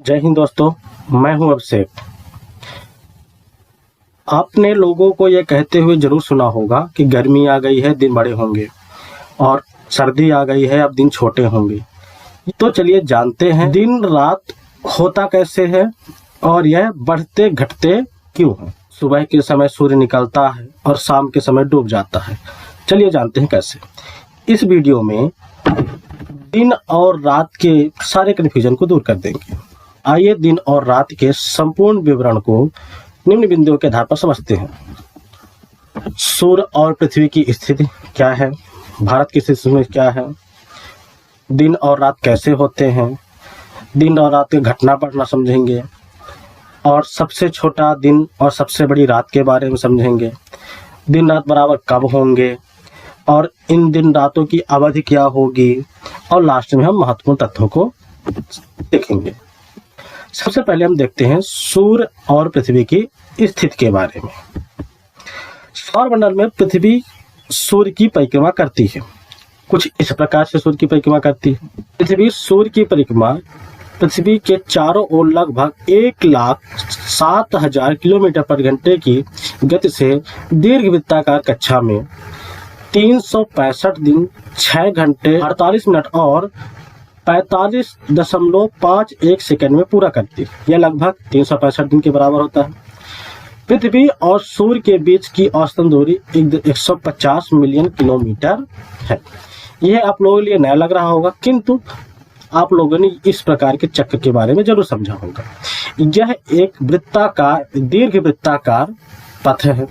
जय हिंद दोस्तों, मैं हूं अभिषेक। आपने लोगों को ये कहते हुए जरूर सुना होगा कि गर्मी आ गई है, दिन बड़े होंगे, और सर्दी आ गई है, अब दिन छोटे होंगे। तो चलिए जानते हैं दिन रात होता कैसे है और यह बढ़ते घटते क्यों है। सुबह के समय सूर्य निकलता है और शाम के समय डूब जाता है। चलिए जानते हैं कैसे। इस वीडियो में दिन और रात के सारे कन्फ्यूजन को दूर कर देंगे। आइए दिन और रात के संपूर्ण विवरण को निम्न बिंदुओं के आधार पर समझते हैं। सूर्य और पृथ्वी की स्थिति क्या है, भारत की स्थिति में क्या है, दिन और रात कैसे होते हैं, दिन और रात के घटना बढ़ना समझेंगे, और सबसे छोटा दिन और सबसे बड़ी रात के बारे में समझेंगे। दिन रात बराबर कब होंगे और इन दिन रातों की अवधि क्या होगी, और लास्ट में हम महत्वपूर्ण तथ्यों को देखेंगे। सबसे पहले हम देखते हैं सूर्य और पृथ्वी की स्थिति के बारे में। सौरमंडल में पृथ्वी सूर्य की परिक्रमा करती है। कुछ इस प्रकार से सूर्य की परिक्रमा करती है। पृथ्वी सूर्य की परिक्रमा पृथ्वी के चारों ओर लगभग 1,07,000 किलोमीटर प्रति घंटे की गति से दीर्घवृत्ताकार कक्षा में 365 दिन 6 घंटे 48 मिनट और 45.51 सेकंड में पूरा करती है। यह लगभग 365 दिन के बराबर होता है। पृथ्वी और सूर्य के बीच की औसतन दूरी 150 मिलियन किलोमीटर है। यह आप लोगों के लिए नया लग रहा होगा, किंतु आप लोगों ने इस प्रकार के चक्र के बारे में जरूर समझा होगा। यह एक वृत्ताकार दीर्घ वृत्ताकार पथ है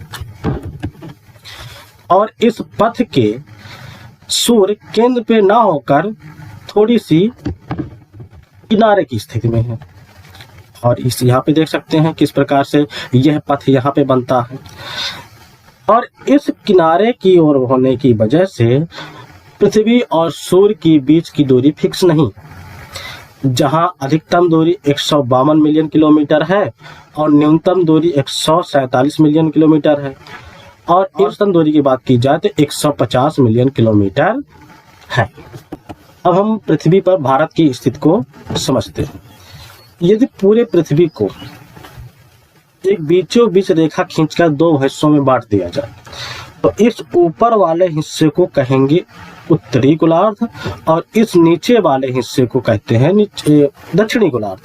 और इस पथ के सूर्य केंद्र पे ना होकर थोड़ी सी किनारे की स्थिति में है, और इस यहाँ पे देख सकते हैं किस प्रकार से यह पथ यहाँ पे बनता है। और इस किनारे की ओर होने की वजह से पृथ्वी और सूर्य के बीच की दूरी फिक्स नहीं। जहां अधिकतम दूरी 152 मिलियन किलोमीटर है और न्यूनतम दूरी 147 मिलियन किलोमीटर है, और औसतन दूरी की बात की जाए तो 150 मिलियन किलोमीटर है। अब हम पृथ्वी पर भारत की स्थिति को समझते हैं। यदि पूरे पृथ्वी को एक बीचों बीच रेखा खींचकर दो हिस्सों में बांट दिया जाए तो इस ऊपर वाले हिस्से को कहेंगे उत्तरी गोलार्ध और इस नीचे वाले हिस्से को कहते हैं दक्षिणी गोलार्ध।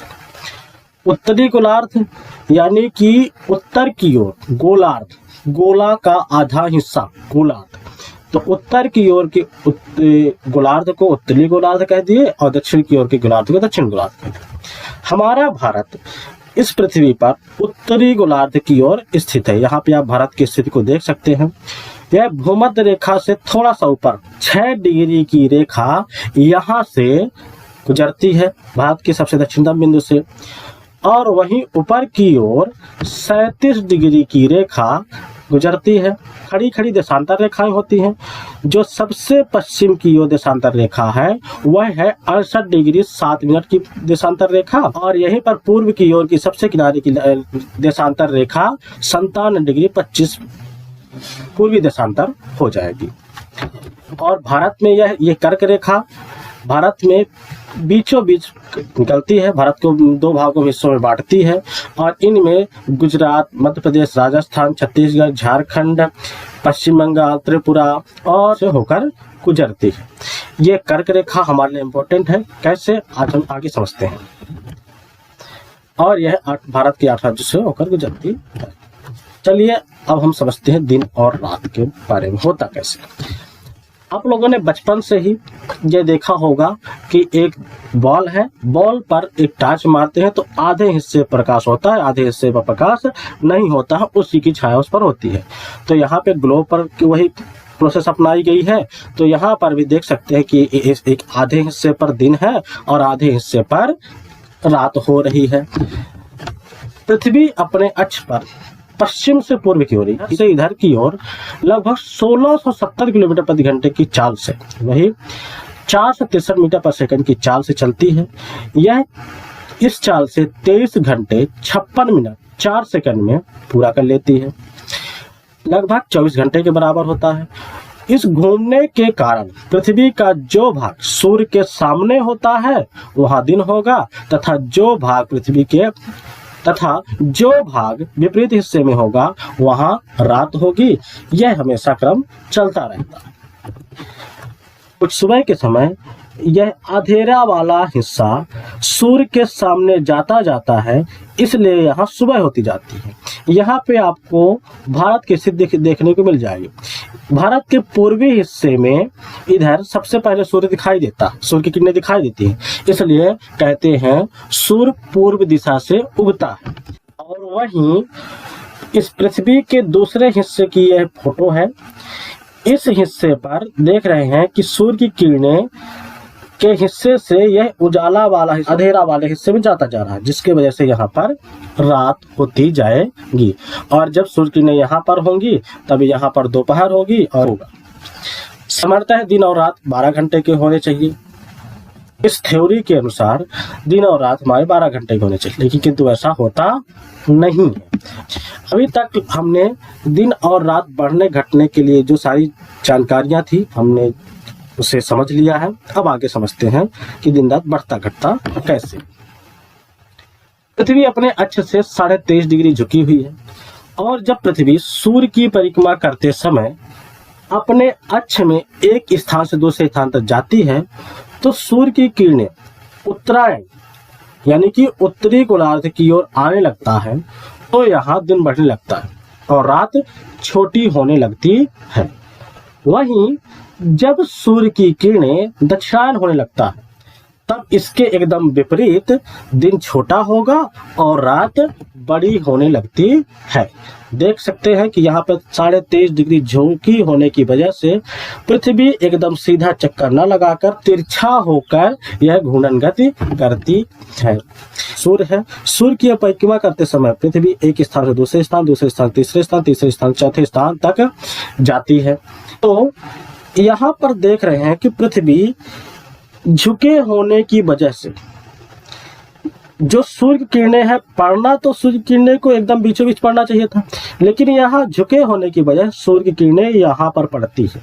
उत्तरी गोलार्ध यानी कि उत्तर की ओर गोलार्ध, गोला का आधा हिस्सा गोलार्ध, तो उत्तर की ओर के गोलार्ध को उत्तरी गोलार्ध कह दिए और दक्षिण की ओर के गोलार्ध को दक्षिण गोलार्ध कह दिए। हमारा भारत इस पृथ्वी पर उत्तरी गोलार्ध की ओर स्थित है। यहाँ पे आप भारत की स्थिति को देख सकते हैं। यह भूमध्य रेखा से थोड़ा सा ऊपर 6 डिग्री की रेखा यहाँ से गुजरती है भारत के सबसे दक्षिणतम बिंदु से, और वहीं ऊपर की ओर 37 डिग्री की रेखा गुजरती है। खड़ी खड़ी देशांतर रेखाएं होती हैं। जो सबसे पश्चिम की ओर देशांतर रेखा है वह है 68 डिग्री 7 मिनट की देशांतर रेखा, और यहीं पर पूर्व की ओर की सबसे किनारे की देशांतर रेखा 57 डिग्री 25 पूर्वी देशांतर हो जाएगी। और भारत में यह कर्क रेखा भारत में बीचों बीच निकलती है, भारत को दो भागों में हिस्सों में बांटती है, और इनमें गुजरात, मध्य प्रदेश, राजस्थान, छत्तीसगढ़, झारखंड, पश्चिम बंगाल, त्रिपुरा और से होकर गुजरती है। ये कर्क रेखा हमारे लिए इम्पोर्टेंट है। कैसे, आज हम आगे समझते हैं। और यह भारत के 8 राज्यों से होकर गुजरती है। चलिए अब हम समझते हैं दिन और रात के बारे में होता कैसे। आप लोगों ने बचपन से ही ये देखा होगा कि एक बॉल है, बॉल पर एक टॉर्च मारते हैं तो आधे हिस्से प्रकाश होता है, आधे हिस्से पर प्रकाश नहीं होता है, उसी की छाया उस पर होती है। तो यहाँ पे ग्लोब पर वही प्रोसेस अपनाई गई है। तो यहाँ पर भी देख सकते हैं कि एक आधे हिस्से पर दिन है और आधे हिस्से पर रात हो रही है। पृथ्वी अपने अक्ष पर पश्चिम से पूर्व की ओर इसे इधर की ओर लगभग 1670 किलोमीटर प्रति घंटे की चाल से, वही 463 मीटर पर सेकंड की चाल से चलती है। यह इस चाल से 23 घंटे 56 मिनट 4 सेकंड में पूरा कर लेती है। लगभग 24 घंटे के बराबर होता है। इस घूमने के कारण पृथ्वी का जो भाग सूर्य के सामने होता है वहां दिन होगा, तथा जो भाग विपरीत हिस्से में होगा वहां रात होगी। यह हमेशा क्रम चलता रहता है। कुछ सुबह के समय यह अंधेरा वाला हिस्सा सूर्य के सामने जाता है, इसलिए यहाँ सुबह होती जाती है। यहाँ पे आपको भारत की स्थिति देखने को मिल जाएगी। भारत के पूर्वी हिस्से में इधर सबसे पहले सूर्य दिखाई देता है, सूर्य की किरणें दिखाई देती हैं, इसलिए कहते हैं सूर्य पूर्व दिशा से उगता है। और वहीं इस पृथ्वी के दूसरे हिस्से की यह फोटो है। इस हिस्से पर देख रहे हैं कि सूर्य की किरणें के हिस्से से यह उजाला वाला अंधेरा वाले हिस्से में जाता जा रहा है, जिसके वजह से यहाँ पर रात होती जाएगी। और जब सूर्य की किरणें यहाँ पर होंगी तब यहाँ पर दोपहर होगी और होगा। समझता है दिन और रात 12 घंटे के होने चाहिए। इस थ्योरी के अनुसार दिन और रात हमारे 12 घंटे के होने चाहिए, लेकिन किंतु ऐसा होता नहीं है। अभी तक हमने दिन और रात बढ़ने घटने के लिए जो सारी जानकारियां थी हमने उसे समझ लिया है। अब आगे समझते हैं कि दिन रात बढ़ता घटता कैसे। पृथ्वी अपने अक्ष से 23.5 डिग्री झुकी हुई है, और जब पृथ्वी सूर्य की परिक्रमा करते समय अपने अक्ष में एक स्थान से दूसरे स्थान तक जाती है तो सूर्य की किरणें उत्तरायण यानी कि उत्तरी गोलार्ध की ओर आने लगता है, तो यहाँ दिन बढ़ने लगता है और रात छोटी होने लगती है। वहीं जब सूर्य की किरणें दक्षिणायन होने लगता है तब इसके एकदम विपरीत दिन छोटा होगा और रात बड़ी होने लगती है। देख सकते हैं कि यहाँ पर 23.5 डिग्री झुकी होने की वजह से पृथ्वी एकदम सीधा चक्कर न लगाकर तिरछा होकर यह घूर्णन गति करती है। सूर्य है, सूर्य की परिक्रमा करते समय पृथ्वी एक स्थान से दूसरे स्थान तीसरे स्थान चौथे स्थान तक जाती है। तो यहाँ पर देख रहे हैं कि पृथ्वी झुके होने की वजह से जो सूर्य की किरणें हैं पड़ना तो सूर्य की किरणें को एकदम बीचों बीच पड़ना चाहिए था, लेकिन यहाँ झुके होने की वजह सूर्य की किरणें यहाँ पर पड़ती है।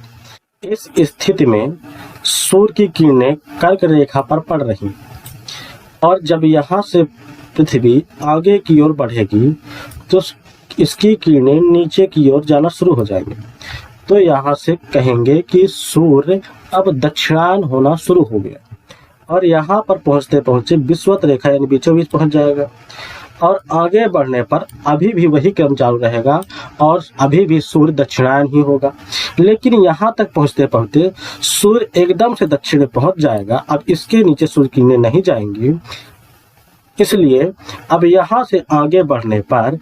इस स्थिति में सूर्य की किरणें कर्क रेखा पर पड़ रही, और जब यहाँ से पृथ्वी आगे की ओर बढ़ेगी तो इसकी किरणें नीचे की ओर जाना शुरू हो जाएंगी। तो यहाँ से कहेंगे कि सूर्य अब दक्षिणायन होना शुरू हो गया, और यहाँ पर पहुँचते पहुँचे विषुवत रेखा यानी बीचों बीच पहुँच जाएगा। और आगे बढ़ने पर अभी भी वही क्रम चालू रहेगा और अभी भी सूर्य दक्षिणायन ही होगा, लेकिन यहाँ तक पहुँचते पहुँचते सूर्य एकदम से दक्षिण में पहुँच जाएगा। अब इसके नीचे सूर्य की किरणें नहीं जाएंगी, इसलिए अब यहाँ से आगे बढ़ने पर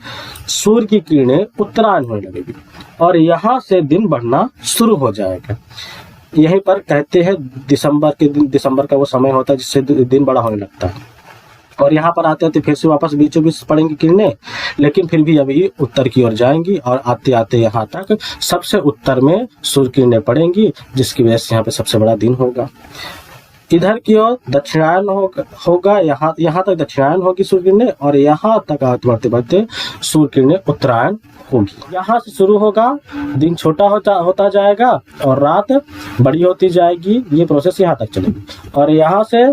सूर्य की किरणें उत्तरायण होने लगेगी और यहाँ से दिन बढ़ना शुरू हो जाएगा। यहीं पर कहते हैं दिसंबर का वो समय होता है जिससे दिन बड़ा होने लगता है। और यहाँ पर आते आते फिर से वापस बीचों बीच पड़ेंगी किरणें, लेकिन फिर भी अभी उत्तर की ओर जाएंगी और आते आते यहाँ तक सबसे उत्तर में सूर्य किरणें पड़ेंगी, जिसकी वजह से यहाँ पे सबसे बड़ा दिन होगा। इधर की ओर दक्षिणायन होगा, यहाँ तक दक्षिणायन होगी सूर्य किरणें, और यहाँ तक बढ़ते बढ़ते सूर्य किरणें उत्तरायण होगी। यहाँ से शुरू होगा, दिन छोटा होता जाएगा और रात बड़ी होती जाएगी। ये प्रोसेस यहाँ तक चलेगी, और यहाँ से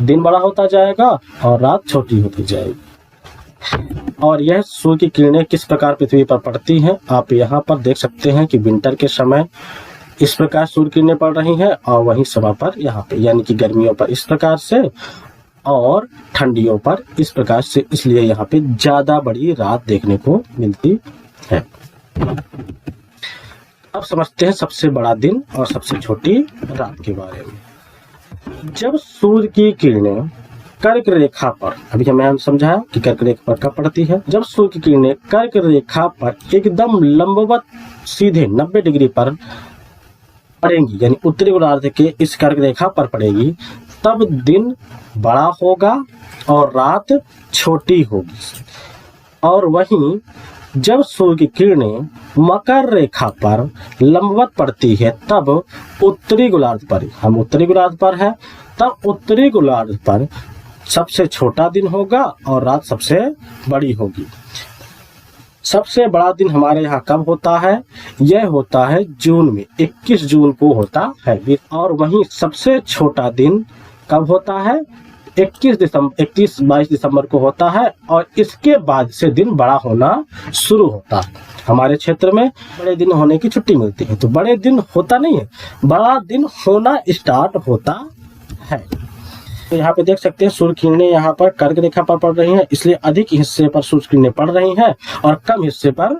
दिन बड़ा होता जाएगा और रात छोटी होती जाएगी। और यह सूर्य की किरणें किस प्रकार पृथ्वी पर पड़ती हैं आप यहाँ पर देख सकते हैं कि विंटर के समय इस प्रकार सूर्य किरणें पड़ रही हैं, और वहीं समय पर यहाँ पे यानी कि गर्मियों पर इस प्रकार से और ठंडियों पर इस प्रकार से, इसलिए यहाँ पे ज्यादा बड़ी रात देखने को मिलती है। अब समझते हैं सबसे बड़ा दिन और सबसे छोटी रात के बारे में। जब सूर्य की किरणें कर्क रेखा पर, अभी हमें समझाया कि कर्क रेखा पर कब पड़ती है, जब सूर्य की किरणें कर्क रेखा पर एकदम लंबवत सीधे 90 डिग्री पर पड़ेंगी, यानी उत्तरी गोलार्ध के इस कर्क रेखा पर पड़ेगी, तब दिन बड़ा होगा और रात छोटी होगी। और वहीं जब सूर्य की किरणें मकर रेखा पर लंबवत पड़ती है तब उत्तरी गोलार्ध पर, हम उत्तरी गोलार्ध पर हैं, तब उत्तरी गोलार्ध पर सबसे छोटा दिन होगा और रात सबसे बड़ी होगी। सबसे बड़ा दिन हमारे यहाँ कब होता है? यह होता है जून में, 21 जून को होता है। और वहीं सबसे छोटा दिन कब होता है? 22 दिसंबर को होता है। और इसके बाद से दिन बड़ा होना शुरू होता है। हमारे क्षेत्र में बड़े दिन होने की छुट्टी मिलती है, तो बड़े दिन होता नहीं है, बड़ा दिन होना स्टार्ट होता है। तो यहाँ पे देख सकते हैं सूर्य किरणें यहाँ पर कर्क रेखा पर पड़ रही हैं, इसलिए अधिक हिस्से पर सूर्य किरणें पड़ रही हैं और कम हिस्से पर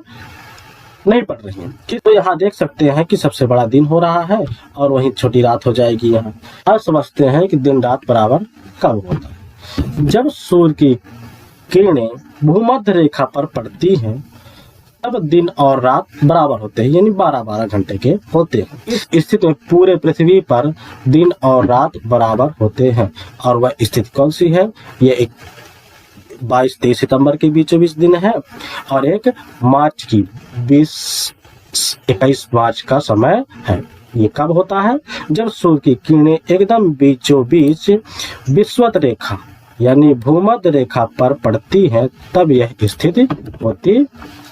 नहीं पड़ रही हैं। तो यहाँ देख सकते हैं कि सबसे बड़ा दिन हो रहा है और वहीं छोटी रात हो जाएगी। यहाँ अब समझते हैं कि दिन रात बराबर कब होता है। जब सूर्य की किरणें भूमध्य रेखा पर पड़ती हैं तब दिन और रात बराबर होते हैं, यानी 12-12 घंटे के होते हैं। इस स्थिति में पूरे पृथ्वी पर दिन और रात बराबर होते हैं। और वह स्थिति कौन सी है? ये एक 22-23 सितंबर के बीचों बीच दिन है और एक मार्च की 20-21 मार्च का समय है। ये कब होता है? जब सूर्य की किरणें एकदम बीचों बीच विषुवत रेखा यानी भूमध्य रेखा पर पड़ती हैं, तब यह स्थिति होती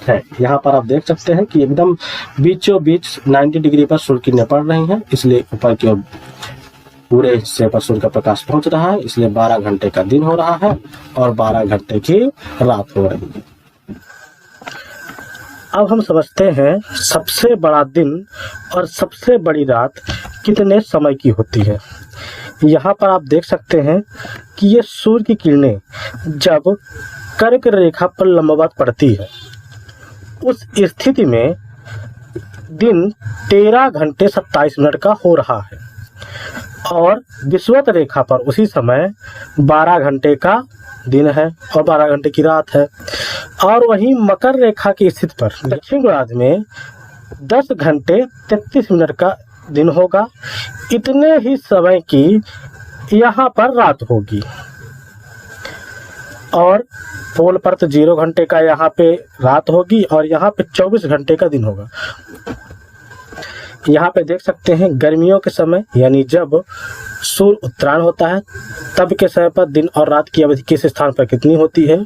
है। यहाँ पर आप देख सकते हैं कि एकदम बीचों बीच 90 डिग्री पर सूर्य किरणें पड़ रही हैं, इसलिए ऊपर की ओर पूरे हिस्से पर सूर्य का प्रकाश पहुंच रहा है, इसलिए 12 घंटे का दिन हो रहा है और 12 घंटे की रात हो रही है। अब हम समझते हैं सबसे बड़ा दिन और सबसे बड़ी रात कितने समय की होती है। यहाँ पर आप देख सकते हैं कि ये सूर्य की किरणें जब कर्क रेखा पर लंबवत पड़ती है, उस स्थिति में दिन 13 घंटे 27 मिनट का हो रहा है और विषुवत रेखा पर उसी समय 12 घंटे का दिन है और 12 घंटे की रात है। और वहीं मकर रेखा की स्थिति पर दक्षिण गोलार्ध में 10 घंटे 33 मिनट का दिन होगा। इतने ही समय की यहाँ पर रात होगी और पोल पर तो 0 घंटे का यहाँ पे रात होगी और यहाँ पे 24 घंटे का दिन होगा। यहाँ पे देख सकते हैं गर्मियों के समय यानी जब सूर्य उत्तरायण होता है तब के समय पर दिन और रात की अवधि किस स्थान पर कितनी होती है,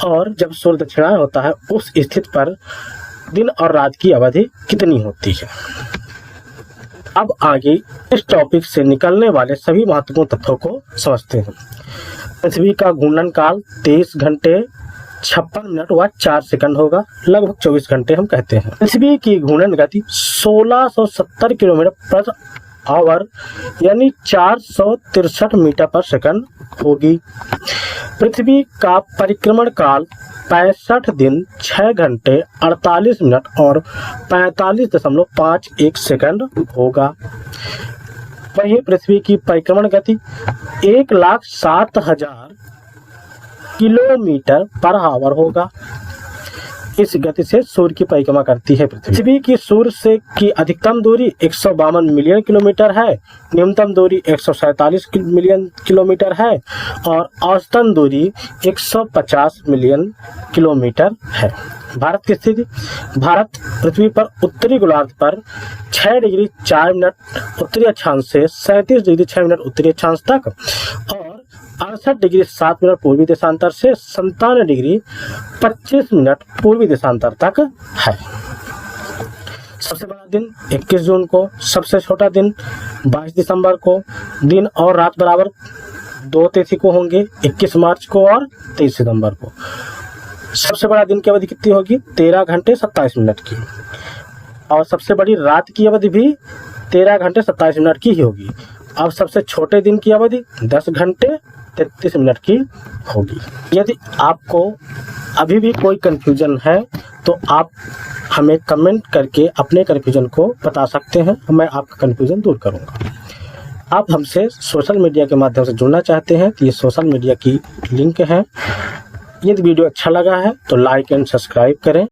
और जब सूर्य दक्षिणायन होता है उस स्थिति पर दिन और रात की अवधि कितनी होती है। अब आगे इस टॉपिक से निकलने वाले सभी महत्वपूर्ण तथ्यों को समझते हैं। पृथ्वी का घूर्णन काल 23 घंटे 56 मिनट व 4 सेकंड होगा, लगभग 24 घंटे हम कहते हैं। पृथ्वी की घूर्णन गति 1670 किलोमीटर पर आवर यानी 463 मीटर पर सेकंड होगी। पृथ्वी का परिक्रमण काल 65 दिन 6 घंटे 48 मिनट और 45.51 सेकंड होगा। वहीं पृथ्वी की परिक्रमण गति 1,07,000 किलोमीटर पर आवर होगा। इस गति से सूर्य की परिक्रमा करती है पृथ्वी की सूर्य से की अधिकतम दूरी 152 मिलियन किलोमीटर है, न्यूनतम दूरी 147 मिलियन किलोमीटर है और औसतन दूरी 150 मिलियन किलोमीटर है। भारत की स्थिति। भारत पृथ्वी पर उत्तरी गोलार्ध पर 6 डिग्री 4 मिनट उत्तरी अक्षांश से 37 डिग्री 6 मिनट उत्तरी अक्षांश तक और 68 डिग्री 7 मिनट पूर्वी देशांतर से 57 डिग्री 25 मिनट पूर्वी देशांतर तक है। सबसे बड़ा दिन 21 जून को, सबसे छोटा दिन 22 दिसंबर को। दिन और रात बराबर 2 तिथि को होंगे, 21 मार्च को और 23 सितंबर को। सबसे बड़ा दिन की अवधि कितनी होगी? 13 घंटे 27 मिनट की और सबसे बड़ी रात की अवधि भी 13 घंटे 27 मिनट की ही होगी। अब सबसे छोटे दिन की अवधि 10 घंटे 33 मिनट की होगी। यदि आपको अभी भी कोई कन्फ्यूजन है तो आप हमें कमेंट करके अपने कन्फ्यूजन को बता सकते हैं, मैं आपका कन्फ्यूजन दूर करूंगा। आप हमसे सोशल मीडिया के माध्यम से जुड़ना चाहते हैं तो ये सोशल मीडिया की लिंक है। यदि वीडियो अच्छा लगा है तो लाइक एंड सब्सक्राइब करें।